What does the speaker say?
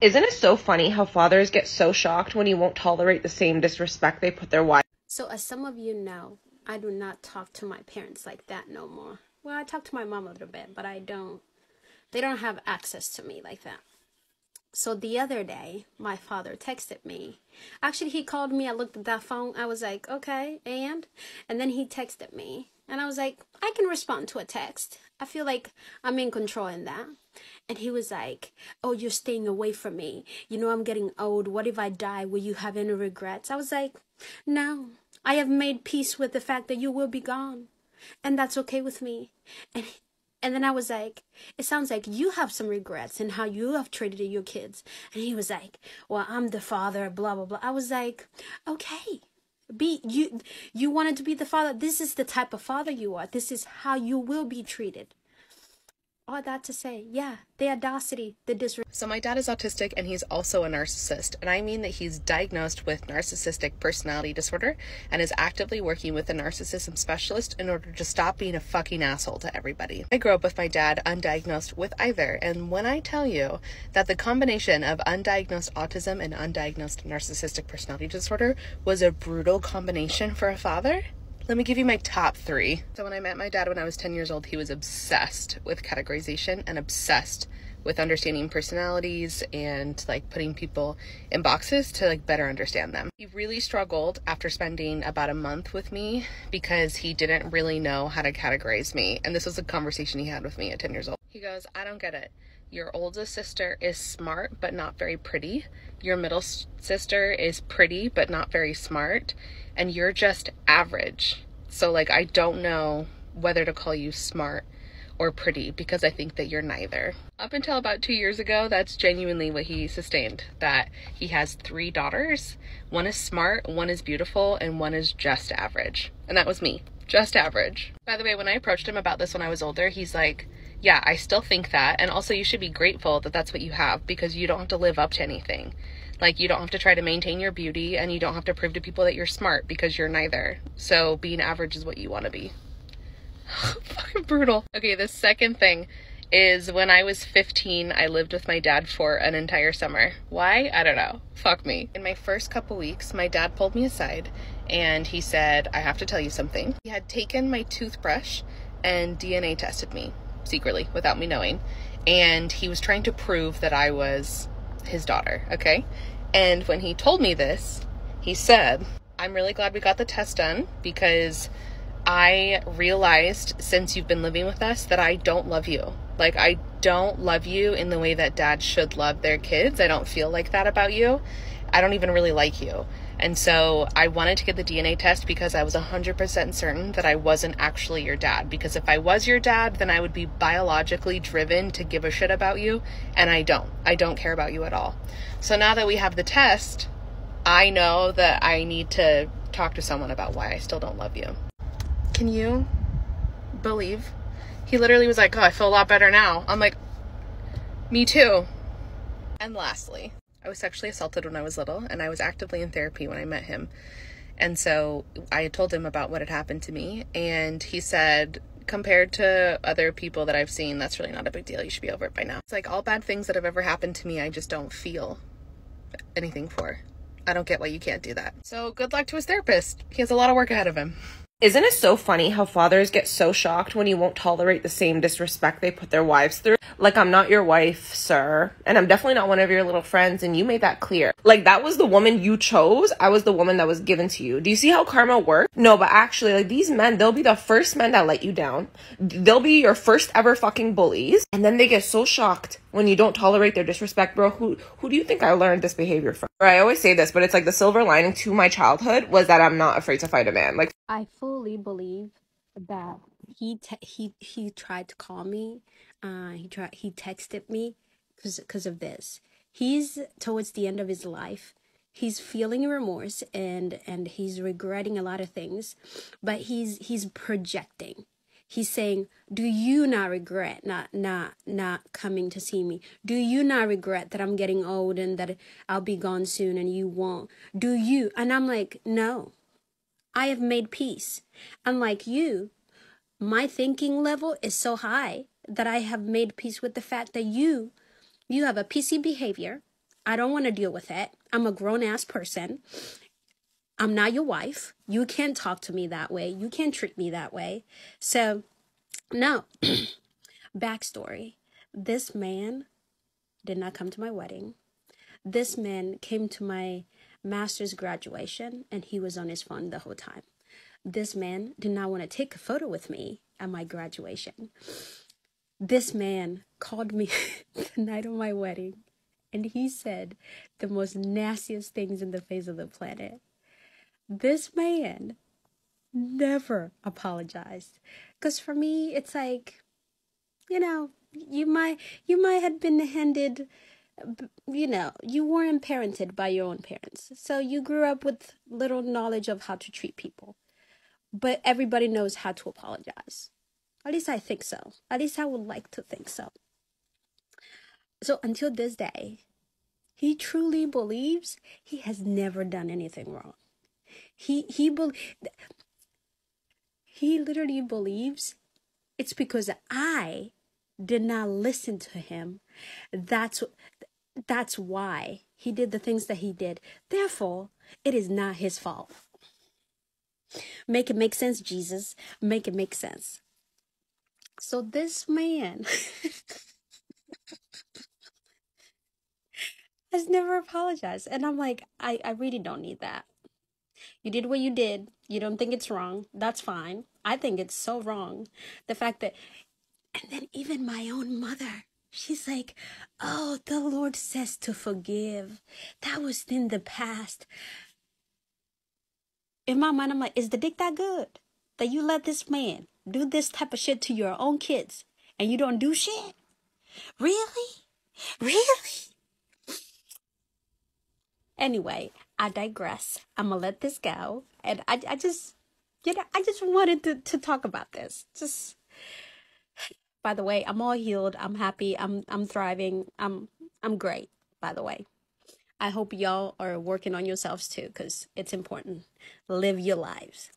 Isn't it so funny how fathers get so shocked when you won't tolerate the same disrespect they put their wives? So, as some of you know, I do not talk to my parents like that no more. Well, I talk to my mom a little bit, but they don't have access to me like that. So the other day, my father texted me. Actually, he called me. I looked at that phone. I was like, okay, and then he texted me. And I was like, I can respond to a text. I feel like I'm in control in that. And he was like, oh, you're staying away from me. You know, I'm getting old. What if I die? Will you have any regrets? I was like, no. I have made peace with the fact that you will be gone. And that's okay with me. And and then I was like, it sounds like you have some regrets in how you have treated your kids. And he was like, well, I'm the father, blah, blah, blah. I was like, okay, you wanted to be the father. This is the type of father you are. This is how you will be treated. All that to say, yeah, the audacity, the disrespect. So my dad is autistic and he's also a narcissist. And I mean that he's diagnosed with narcissistic personality disorder and is actively working with a narcissism specialist in order to stop being a fucking asshole to everybody. I grew up with my dad undiagnosed with either. And when I tell you that the combination of undiagnosed autism and undiagnosed narcissistic personality disorder was a brutal combination for a father, let me give you my top 3. So when I met my dad when I was 10 years old, he was obsessed with categorization and obsessed with understanding personalities and like putting people in boxes to like better understand them. He really struggled after spending about a month with me because he didn't really know how to categorize me. And this was a conversation he had with me at 10 years old. He goes, I don't get it. Your oldest sister is smart, but not very pretty. Your middle sister is pretty, but not very smart. And you're just average. So like, I don't know whether to call you smart or pretty because I think that you're neither. Up until about 2 years ago, that's genuinely what he sustained, that he has 3 daughters. One is smart, one is beautiful, and one is just average. And that was me, just average. By the way, when I approached him about this when I was older, he's like, yeah, I still think that. And also you should be grateful that that's what you have because you don't have to live up to anything. Like, you don't have to try to maintain your beauty and you don't have to prove to people that you're smart because you're neither. So being average is what you want to be. Fucking brutal. Okay, the second thing is when I was 15, I lived with my dad for an entire summer. Why? I don't know. Fuck me. In my first couple weeks, my dad pulled me aside and he said, I have to tell you something. He had taken my toothbrush and DNA tested me secretly without me knowing. And he was trying to prove that I was his daughter, okay? And when he told me this, he said, I'm really glad we got the test done because I realized since you've been living with us that I don't love you. Like, I don't love you in the way that dads should love their kids. I don't feel like that about you. I don't even really like you. And so I wanted to get the DNA test because I was 100% certain that I wasn't actually your dad. Because if I was your dad, then I would be biologically driven to give a shit about you. And I don't. I don't care about you at all. So now that we have the test, I know that I need to talk to someone about why I still don't love you. Can you believe? He literally was like, oh, I feel a lot better now. I'm like, me too. And lastly, I was sexually assaulted when I was little, and I was actively in therapy when I met him. And so I had told him about what had happened to me, and he said, compared to other people that I've seen, that's really not a big deal. You should be over it by now. It's like all bad things that have ever happened to me, I just don't feel anything for. I don't get why you can't do that. So good luck to his therapist. He has a lot of work ahead of him. Isn't it so funny how fathers get so shocked when you won't tolerate the same disrespect they put their wives through? Like, I'm not your wife, sir. And I'm definitely not one of your little friends, and you made that clear. Like, that was the woman you chose. I was the woman that was given to you. Do you see how karma works? No, but actually, like, these men, they'll be the first men that let you down. They'll be your first ever fucking bullies. And then they get so shocked when you don't tolerate their disrespect. Bro, who do you think I learned this behavior from? Or I always say this, but it's like the silver lining to my childhood was that I'm not afraid to fight a man. Like, I fully believe that he tried to call me. He texted me because of this. He's towards the end of his life. He's feeling remorse and he's regretting a lot of things, but he's projecting. He's saying, do you not regret not coming to see me? Do you not regret that I'm getting old and that I'll be gone soon and you won't? Do you? And I'm like, no. I have made peace. Unlike you, my thinking level is so high that I have made peace with the fact that you have a PC behavior. I don't want to deal with it. I'm a grown-ass person. I'm not your wife. You can't talk to me that way. You can't treat me that way. So, no. Backstory. This man did not come to my wedding. This man came to my master's graduation, and he was on his phone the whole time. This man did not want to take a photo with me at my graduation. This man called me the night of my wedding, and he said the most nastiest things in the face of the planet. This man never apologized. Because for me, it's like, you might have been handed, you weren't parented by your own parents. So you grew up with little knowledge of how to treat people. But everybody knows how to apologize. At least I think so. At least I would like to think so. So until this day, he truly believes he has never done anything wrong. He literally believes it's because I did not listen to him. That's why he did the things that he did. Therefore, it is not his fault. Make it make sense, Jesus. Make it make sense. So this man has never apologized. And I'm like, I really don't need that. You did what you did. You don't think it's wrong. That's fine. I think it's so wrong. The fact that, and then even my own mother, she's like, oh, the Lord says to forgive. That was in the past. In my mind, I'm like, is the dick that good? That you let this man do this type of shit to your own kids and you don't do shit? Really? Really? Anyway, I digress. I'm gonna let this go. And I just wanted to talk about this. Just, by the way, I'm all healed. I'm happy. I'm thriving. I'm great, by the way. I hope y'all are working on yourselves too, because it's important. Live your lives.